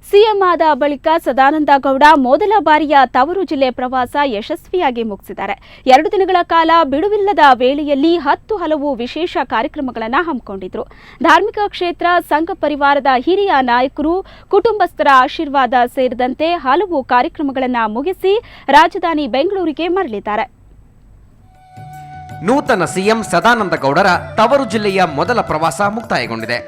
CM ಆದ ಬಳಿಕ ಸದಾನಂದ ಗೌಡ ಮೊದಲ ಬಾರಿಯ ತವರು ಜಿಲ್ಲೆ ಪ್ರವಾಸ ಯಶಸ್ವಿಯಾಗಿ ಮುಗಿಸಿದ್ದಾರೆ. 2 ದಿನಗಳ ಕಾಲ ಬಿಡುವಿಲ್ಲದ ವೇಳೆಯಲ್ಲಿ 10 ಹಲವು ವಿಶೇಷ ಕಾರ್ಯಕ್ರಮಗಳನ್ನು ಹಮ್ಮಿಕೊಂಡಿದ್ರು. ಧಾರ್ಮಿಕ ಕ್ಷೇತ್ರ, ಸಂಘ ಪರಿವಾರದ ಹಿರಿಯ ನಾಯಕರು, ಕುಟುಂಬಸ್ಥರ ಆಶೀರ್ವಾದ ಸೇರಿದಂತೆ ಹಲವು ಕಾರ್ಯಕ್ರಮಗಳನ್ನು ಮುಗಿಸಿ ರಾಜಧಾನಿ ಬೆಂಗಳೂರಿಗೆ ಮರಳಿದ್ದಾರೆ. ನೂತನ ಸಿಎಂ ಸದಾನಂದ ಗೌಡರ ತವರು ಜಿಲ್ಲೆಯ ಮೊದಲ ಪ್ರವಾಸ ಮುಕ್ತಾಯಗೊಂಡಿದೆ.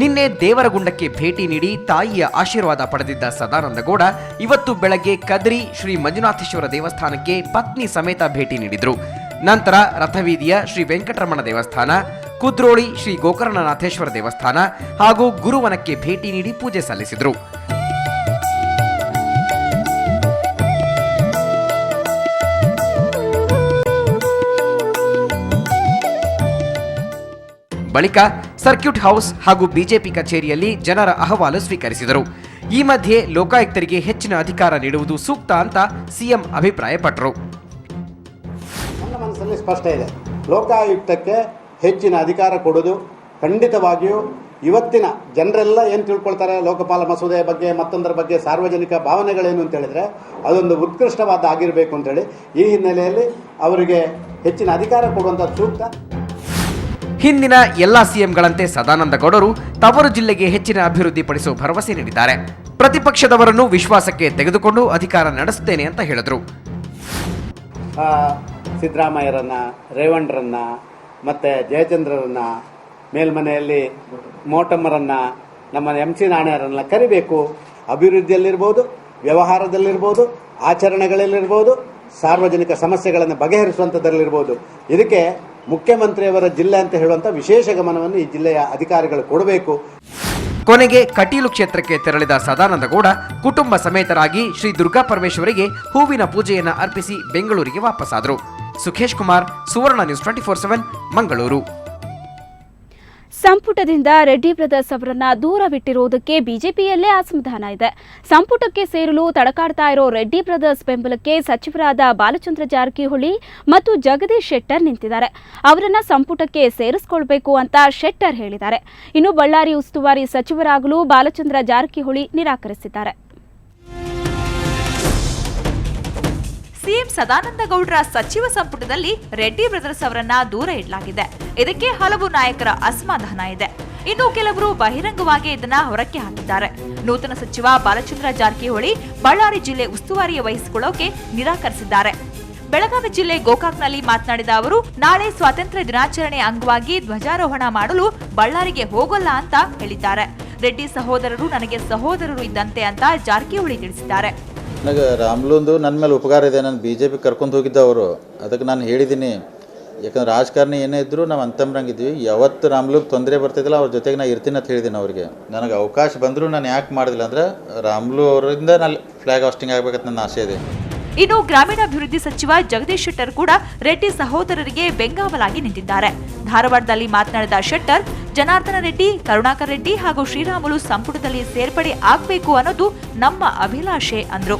ನಿನ್ನೆ ದೇವರಗುಂಡಕ್ಕೆ ಭೇಟಿ ನೀಡಿ ತಾಯಿಯ ಆಶೀರ್ವಾದ ಪಡೆದಿದ್ದ ಸದಾನಂದ ಗೌಡ ಇವತ್ತು ಬೆಳಗ್ಗೆ ಕದ್ರಿ ಶ್ರೀ ಮಂಜುನಾಥೇಶ್ವರ ದೇವಸ್ಥಾನಕ್ಕೆ ಪತ್ನಿ ಸಮೇತ ಭೇಟಿ ನೀಡಿದ್ರು. ನಂತರ ರಥವೀದಿಯ ಶ್ರೀ ವೆಂಕಟರಮಣ ದೇವಸ್ಥಾನ, ಕುದ್ರೋಳಿ ಶ್ರೀ ಗೋಕರ್ಣನಾಥೇಶ್ವರ ದೇವಸ್ಥಾನ ಹಾಗೂ ಗುರುವನಕ್ಕೆ ಭೇಟಿ ನೀಡಿ ಪೂಜೆ ಸಲ್ಲಿಸಿದ್ರು. ಬಳಿಕ ಸರ್ಕ್ಯೂಟ್ ಹೌಸ್ ಹಾಗೂ ಬಿಜೆಪಿ ಕಚೇರಿಯಲ್ಲಿ ಜನರ ಅಹವಾಲು ಸ್ವೀಕರಿಸಿದರು. ಈ ಮಧ್ಯೆ ಲೋಕಾಯುಕ್ತರಿಗೆ ಹೆಚ್ಚಿನ ಅಧಿಕಾರ ನೀಡುವುದು ಸೂಕ್ತ ಅಂತ ಸಿಎಂ ಅಭಿಪ್ರಾಯಪಟ್ಟರು. ನನ್ನ ಮನಸ್ಸಲ್ಲಿ ಸ್ಪಷ್ಟ ಇದೆ, ಲೋಕಾಯುಕ್ತಕ್ಕೆ ಹೆಚ್ಚಿನ ಅಧಿಕಾರ ಕೊಡೋದು ಖಂಡಿತವಾಗಿಯೂ ಇವತ್ತಿನ ಜನರೆಲ್ಲ ಏನು ತಿಳ್ಕೊಳ್ತಾರೆ ಲೋಕಪಾಲ ಮಸೂದೆಯ ಬಗ್ಗೆ ಮತ್ತೊಂದರ ಬಗ್ಗೆ ಸಾರ್ವಜನಿಕ ಭಾವನೆಗಳೇನು ಅಂತ ಹೇಳಿದ್ರೆ ಅದೊಂದು ಉತ್ಕೃಷ್ಟವಾದ ಆಗಿರಬೇಕು ಅಂತೇಳಿ ಈ ಹಿನ್ನೆಲೆಯಲ್ಲಿ ಅವರಿಗೆ ಹೆಚ್ಚಿನ ಅಧಿಕಾರ ಕೊಡುವಂಥ ಸೂಕ್ತ. ಹಿಂದಿನ ಎಲ್ಲಾ ಸಿಎಂಗಳಂತೆ ಸದಾನಂದ ಗೌಡರು ತವರು ಜಿಲ್ಲೆಗೆ ಹೆಚ್ಚಿನ ಅಭಿವೃದ್ಧಿ ಪಡಿಸುವ ಭರವಸೆ ನೀಡಿದ್ದಾರೆ. ಪ್ರತಿಪಕ್ಷದವರನ್ನು ವಿಶ್ವಾಸಕ್ಕೆ ತೆಗೆದುಕೊಂಡು ಅಧಿಕಾರ ನಡೆಸುತ್ತೇನೆ ಅಂತ ಹೇಳಿದರು. ಸಿದ್ದರಾಮಯ್ಯರನ್ನ, ರೇವಣ್ಣರನ್ನ, ಮತ್ತೆ ಜಯಚಂದ್ರರನ್ನ, ಮೇಲ್ಮನೆಯಲ್ಲಿ ಮೋಟಮ್ಮರನ್ನ, ನಮ್ಮ MC ನಾಣ್ಯರನ್ನ ಕರಿಬೇಕು. ಅಭಿವೃದ್ಧಿಯಲ್ಲಿರ್ಬೋದು, ವ್ಯವಹಾರದಲ್ಲಿರ್ಬೋದು, ಆಚರಣೆಗಳಲ್ಲಿರ್ಬೋದು, ಸಾರ್ವಜನಿಕ ಸಮಸ್ಯೆಗಳನ್ನು ಬಗೆಹರಿಸುವಂಥದ್ದಲ್ಲಿರ್ಬೋದು. ಇದಕ್ಕೆ ಮುಖ್ಯಮಂತ್ರಿಯವರ ಜಿಲ್ಲೆ ಅಂತ ಹೇಳುವಂಥ ವಿಶೇಷ ಗಮನವನ್ನು ಈ ಜಿಲ್ಲೆಯ ಅಧಿಕಾರಿಗಳು ಕೊಡಬೇಕು. ಕೊನೆಗೆ ಕಟೀಲು ಕ್ಷೇತ್ರಕ್ಕೆ ತೆರಳಿದ ಸದಾನಂದ ಗೌಡ ಕುಟುಂಬ ಸಮೇತರಾಗಿ ಶ್ರೀ ದುರ್ಗಾ ಪರಮೇಶ್ವರಿಗೆ ಹೂವಿನ ಪೂಜೆಯನ್ನು ಅರ್ಪಿಸಿ ಬೆಂಗಳೂರಿಗೆ ವಾಪಸ್ಸಾದರು. ಸುಖೇಶ್ ಕುಮಾರ್, ಸುವರ್ಣ ನ್ಯೂಸ್ 24/7 ಮಂಗಳೂರು. ಸಂಪುಟದಿಂದ ರೆಡ್ಡಿ ಬ್ರದರ್ಸ್ ಅವರನ್ನ ದೂರವಿಟ್ಟಿರುವುದಕ್ಕೆ ಬಿಜೆಪಿಯಲ್ಲೇ ಅಸಮಾಧಾನ ಇದೆ. ಸಂಪುಟಕ್ಕೆ ಸೇರಲು ತಡಕಾಡ್ತಾ ಇರೋ ರೆಡ್ಡಿ ಬ್ರದರ್ಸ್ ಬೆಂಬಲಕ್ಕೆ ಸಚಿವರಾದ ಬಾಲಚಂದ್ರ ಜಾರಕಿಹೊಳಿ ಮತ್ತು ಜಗದೀಶ್ ಶೆಟ್ಟರ್ ನಿಂತಿದ್ದಾರೆ. ಅವರನ್ನ ಸಂಪುಟಕ್ಕೆ ಸೇರಿಸಿಕೊಳ್ಬೇಕು ಅಂತ ಶೆಟ್ಟರ್ ಹೇಳಿದ್ದಾರೆ. ಇನ್ನು ಬಳ್ಳಾರಿ ಉಸ್ತುವಾರಿ ಸಚಿವರಾಗಲು ಬಾಲಚಂದ್ರ ಜಾರಕಿಹೊಳಿ ನಿರಾಕರಿಸಿದ್ದಾರೆ. ಸಿಎಂ ಸದಾನಂದ ಗೌಡರ ಸಚಿವ ಸಂಪುಟದಲ್ಲಿ ರೆಡ್ಡಿ ಬ್ರದರ್ಸ್ ಅವರನ್ನ ದೂರ ಇಡಲಾಗಿದೆ. ಇದಕ್ಕೆ ಹಲವು ನಾಯಕರ ಅಸಮಾಧಾನ ಇದೆ. ಇನ್ನು ಕೆಲವರು ಬಹಿರಂಗವಾಗಿ ಇದನ್ನ ಹೊರಕ್ಕೆ ಹಾಕಿದ್ದಾರೆ. ನೂತನ ಸಚಿವ ಬಾಲಚಂದ್ರ ಜಾರಕಿಹೊಳಿ ಬಳ್ಳಾರಿ ಜಿಲ್ಲೆ ಉಸ್ತುವಾರಿ ವಹಿಸಿಕೊಳ್ಳೋಕೆ ನಿರಾಕರಿಸಿದ್ದಾರೆ. ಬೆಳಗಾವಿ ಜಿಲ್ಲೆ ಗೋಕಾಕ್ನಲ್ಲಿ ಮಾತನಾಡಿದ ಅವರು, ನಾಳೆ ಸ್ವಾತಂತ್ರ್ಯ ದಿನಾಚರಣೆ ಅಂಗವಾಗಿ ಧ್ವಜಾರೋಹಣ ಮಾಡಲು ಬಳ್ಳಾರಿಗೆ ಹೋಗಲ್ಲ ಅಂತ ಹೇಳಿದ್ದಾರೆ. ರೆಡ್ಡಿ ಸಹೋದರರು ನನಗೆ ಸಹೋದರರು ಇದ್ದಂತೆ ಅಂತ ಜಾರಕಿಹೊಳಿ ತಿಳಿಸಿದ್ದಾರೆ. ನನಗೆ ರಾಮ್ಲುಂದು ನನ್ನ ಮೇಲೆ ಉಪಕಾರ ಇದೆ. ನಾನು BJP ಕರ್ಕೊಂಡು ಹೋಗಿದ್ದೆ ಅವರು. ಅದಕ್ಕೆ ನಾನು ಹೇಳಿದ್ದೀನಿ, ಯಾಕಂದ್ರೆ ರಾಜಕಾರಣಿ ಏನೇ ಇದ್ದರೂ ನಾವು ಅಂತಂಬ್ರಂಗಿದ್ವಿ. ಯಾವತ್ತು ರಾಮ್ಲುಗೆ ತೊಂದರೆ ಬರ್ತಿದ್ದಿಲ್ಲ ಅವ್ರ ಜೊತೆಗೆ ನಾನು ಇರ್ತೀನಿ ಅಂತ ಹೇಳಿದ್ದೀನಿ ಅವ್ರಿಗೆ. ನನಗೆ ಅವಕಾಶ ಬಂದರೂ ನಾನು ಯಾಕೆ ಮಾಡಿದಿಲ್ಲ ಅಂದರೆ ರಾಮ್ಲು ಅವರಿಂದ ನಾನು ಫ್ಲಾಗ್ ಹಾಸ್ಟಿಂಗ್ ಆಗಬೇಕಂತ ನನ್ನ ಆಸೆ ಇದೆ. ಇನ್ನು ಗ್ರಾಮೀಣಾಭಿವೃದ್ಧಿ ಸಚಿವ ಜಗದೀಶ್ ಶೆಟ್ಟರ್ ಕೂಡ ರೆಡ್ಡಿ ಸಹೋದರರಿಗೆ ಬೆಂಗಾವಲಾಗಿ ನಿಂತಿದ್ದಾರೆ. ಧಾರವಾಡದಲ್ಲಿ ಮಾತನಾಡಿದ ಶೆಟ್ಟರ್, ಜನಾರ್ದನ ರೆಡ್ಡಿ, ಕರುಣಾಕರ್ ರೆಡ್ಡಿ ಹಾಗೂ ಶ್ರೀರಾಮುಲು ಸಂಪುಟದಲ್ಲಿ ಸೇರ್ಪಡೆ ಆಗಬೇಕು ಅನ್ನೋದು ನಮ್ಮ ಅಭಿಲಾಷೆ ಅಂದ್ರು.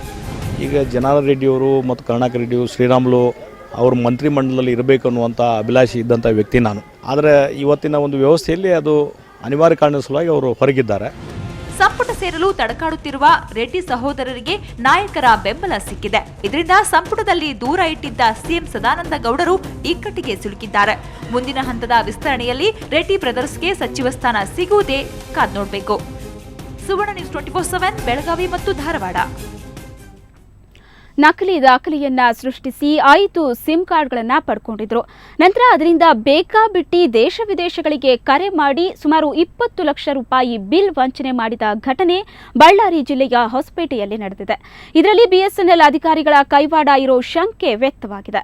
ಈಗ ಜನಾರ್ದನ ರೆಡ್ಡಿಯವರು ಮತ್ತು ಕರುಣಾಕರ್ ರೆಡ್ಡಿಯವರು, ಶ್ರೀರಾಮುಲು ಅವರು ಮಂತ್ರಿಮಂಡಲದಲ್ಲಿ ಇರಬೇಕು ಅನ್ನುವಂಥ ಅಭಿಲಾಷೆ ಇದ್ದಂಥ ವ್ಯಕ್ತಿ ನಾನು. ಆದರೆ ಇವತ್ತಿನ ಒಂದು ವ್ಯವಸ್ಥೆಯಲ್ಲಿ ಅದು ಅನಿವಾರ್ಯ ಕಾರಣದ ಸಲುವಾಗಿ ಅವರು ಹೊರಗಿದ್ದಾರೆ. ಸಂಪುಟ ಸೇರಲು ತಡಕಾಡುತ್ತಿರುವ ರೆಡ್ಡಿ ಸಹೋದರರಿಗೆ ನಾಯಕರ ಬೆಂಬಲ ಸಿಕ್ಕಿದೆ. ಇದರಿಂದ ಸಂಪುಟದಲ್ಲಿ ದೂರ ಇಟ್ಟಿದ್ದ ಸಿಎಂ ಸದಾನಂದ ಗೌಡರು ಇಕ್ಕಟ್ಟಿಗೆ ಸಿಲುಕಿದ್ದಾರೆ. ಮುಂದಿನ ಹಂತದ ವಿಸ್ತರಣೆಯಲ್ಲಿ ರೆಡ್ಡಿ ಬ್ರದರ್ಸ್ಗೆ ಸಚಿವ ಸ್ಥಾನ ಸಿಗುವುದೇ ಕಾದ್ ನೋಡಬೇಕು. ಸುವರ್ಣ ನ್ಯೂಸ್ 24/7 ಬೆಳಗಾವಿ ಮತ್ತು ಧಾರವಾಡ. ನಕಲಿ ದಾಖಲೆಯನ್ನ ಸೃಷ್ಟಿಸಿ 5 ಸಿಮ್ ಕಾರ್ಡ್ಗಳನ್ನು ಪಡ್ಕೊಂಡಿದ್ರು. ನಂತರ ಅದರಿಂದ ಬೇಕಾಬಿಟ್ಟಿ ದೇಶ ವಿದೇಶಗಳಿಗೆ ಕರೆ ಮಾಡಿ ಸುಮಾರು 20 ಲಕ್ಷ ರೂಪಾಯಿ ಬಿಲ್ ವಂಚನೆ ಮಾಡಿದ ಘಟನೆ ಬಳ್ಳಾರಿ ಜಿಲ್ಲೆಯ ಹೊಸಪೇಟೆಯಲ್ಲಿ ನಡೆದಿದೆ. ಇದರಲ್ಲಿ BSNL ಅಧಿಕಾರಿಗಳ ಕೈವಾಡ ಇರೋ ಶಂಕೆ ವ್ಯಕ್ತವಾಗಿದೆ.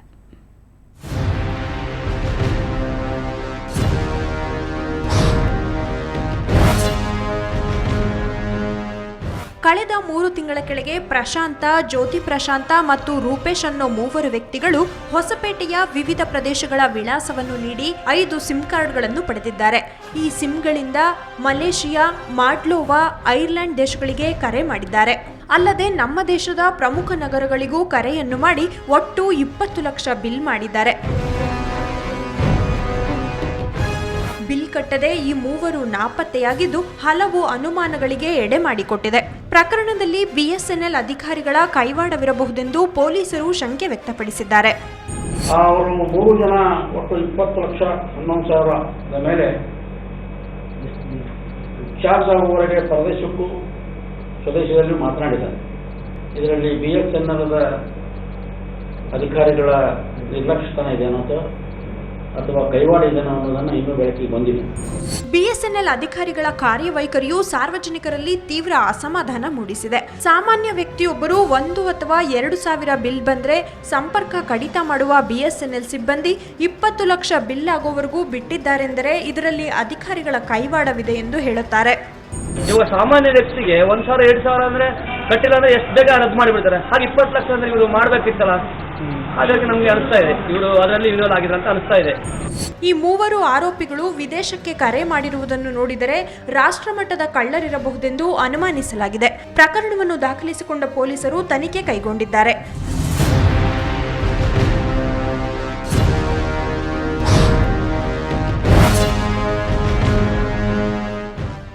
ಕಳೆದ 3 ತಿಂಗಳ ಕೆಳಗೆ ಪ್ರಶಾಂತ, ಜ್ಯೋತಿ ಪ್ರಶಾಂತ ಮತ್ತು ರೂಪೇಶ್ ಅನ್ನೋ 3 ವ್ಯಕ್ತಿಗಳು ಹೊಸಪೇಟೆಯ ವಿವಿಧ ಪ್ರದೇಶಗಳ ವಿಳಾಸವನ್ನು ನೀಡಿ 5 ಸಿಮ್ ಕಾರ್ಡ್ಗಳನ್ನು ಪಡೆದಿದ್ದಾರೆ. ಈ ಸಿಮ್ಗಳಿಂದ ಮಲೇಷಿಯಾ, ಮಾಲ್ಡೋವಾ, ಐರ್ಲೆಂಡ್ ದೇಶಗಳಿಗೆ ಕರೆ ಮಾಡಿದ್ದಾರೆ. ಅಲ್ಲದೆ ನಮ್ಮ ದೇಶದ ಪ್ರಮುಖ ನಗರಗಳಿಗೂ ಕರೆಯನ್ನು ಮಾಡಿ ಒಟ್ಟು 20 ಲಕ್ಷ ಬಿಲ್ ಮಾಡಿದ್ದಾರೆ. ಬಿಲ್ ಕಟ್ಟದೆ ಈ ಮೂವರು ನಾಪತ್ತೆಯಾಗಿದ್ದು ಹಲವು ಅನುಮಾನಗಳಿಗೆ ಎಡೆ ಮಾಡಿಕೊಟ್ಟಿದೆ. ಪ್ರಕರಣದಲ್ಲಿ ಬಿಎಸ್ಎನ್ಎಲ್ ಅಧಿಕಾರಿಗಳ ಕೈವಾಡವಿರಬಹುದೆಂದು ಪೊಲೀಸರು ಶಂಕೆ ವ್ಯಕ್ತಪಡಿಸಿದ್ದಾರೆ. ಅವರು 3 ಜನ ಒಟ್ಟು 20 ಲಕ್ಷ 11 ಸಾವಿರದ ಮೇಲೆ ಚಾರ್ಜ್ ಆಗುವವರೆಗೆ ಪ್ರದೇಶಕ್ಕೂ ಸ್ವದೇಶದಲ್ಲಿ ಮಾತನಾಡಿದ್ದಾರೆ. ಇದರಲ್ಲಿ ಬಿಎಸ್ಎನ್ಎಲ್ದ ಅಧಿಕಾರಿಗಳ ನಿರ್ಲಕ್ಷ್ಯತನ ಇದೆಯೋ ಅಥವಾ ಕೈವಾಡ ಇದೆಯೋ ಅನ್ನೋದನ್ನು ಇನ್ನೂ ಬೆಳಕಿಗೆ ಬಂದಿಲ್ಲ. ಬಿಎಸ್ಎನ್ಎಲ್ ಅಧಿಕಾರಿಗಳ ಕಾರ್ಯವೈಖರಿಯು ಸಾರ್ವಜನಿಕರಲ್ಲಿ ತೀವ್ರ ಅಸಮಾಧಾನ ಮೂಡಿಸಿದೆ. ಸಾಮಾನ್ಯ ವ್ಯಕ್ತಿಯೊಬ್ಬರು 1 ಅಥವಾ 2 ಸಾವಿರ ಬಿಲ್ ಬಂದ್ರೆ ಸಂಪರ್ಕ ಕಡಿತ ಮಾಡುವ ಬಿಎಸ್ಎನ್ಎಲ್ ಸಿಬ್ಬಂದಿ 20 ಲಕ್ಷ ಬಿಲ್ ಆಗೋವರೆಗೂ ಬಿಟ್ಟಿದ್ದಾರೆಂದರೆ ಇದರಲ್ಲಿ ಅಧಿಕಾರಿಗಳ ಕೈವಾಡವಿದೆ ಎಂದು ಹೇಳುತ್ತಾರೆ. ಇವಾಗ ಸಾಮಾನ್ಯ ವ್ಯಕ್ತಿಗೆ 1,000 2,000 ಅಂದ್ರೆ ಕಟ್ಟಿಲ್ಲ ಅಂದ್ರೆ ಎಷ್ಟು ಬೇಗ ರದ್ದು ಮಾಡಿಬಿಡ್ತಾರೆ. ಹಾಗೆ 20 ಲಕ್ಷ ಅಂದ್ರೆ ಇವರು ಮಾಡಬೇಕಿತ್ತಲ್ಲ. ಹಾಗಾಗಿ ನಮಗೆ ಅನಿಸ್ತಾ ಇದೆ ಇವರು ಅದರಲ್ಲಿ ಇನ್ವಾಲ್ವ್ ಆಗಿದ್ರು ಅಂತ ಅನಿಸ್ತಾ ಇದೆ. ಈ ಮೂವರು ಆರೋಪಿಗಳು ವಿದೇಶಕ್ಕೆ ಕರೆ ಮಾಡಿರುವುದನ್ನು ನೋಡಿದರೆ ರಾಷ್ಟ್ರಮಟ್ಟದ ಕಳ್ಳರಿರಬಹುದೆಂದು ಅನುಮಾನಿಸಲಾಗಿದೆ. ಪ್ರಕರಣವನ್ನು ದಾಖಲಿಸಿಕೊಂಡ ಪೊಲೀಸರು ತನಿಖೆ ಕೈಗೊಂಡಿದ್ದಾರೆ.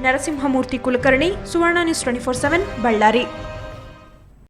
ನರಸಿಂಹಮೂರ್ತಿ ಕುಲಕರ್ಣಿ, ಸುವರ್ಣ ನ್ಯೂಸ್ 24/7, ಬಳ್ಳಾರಿ.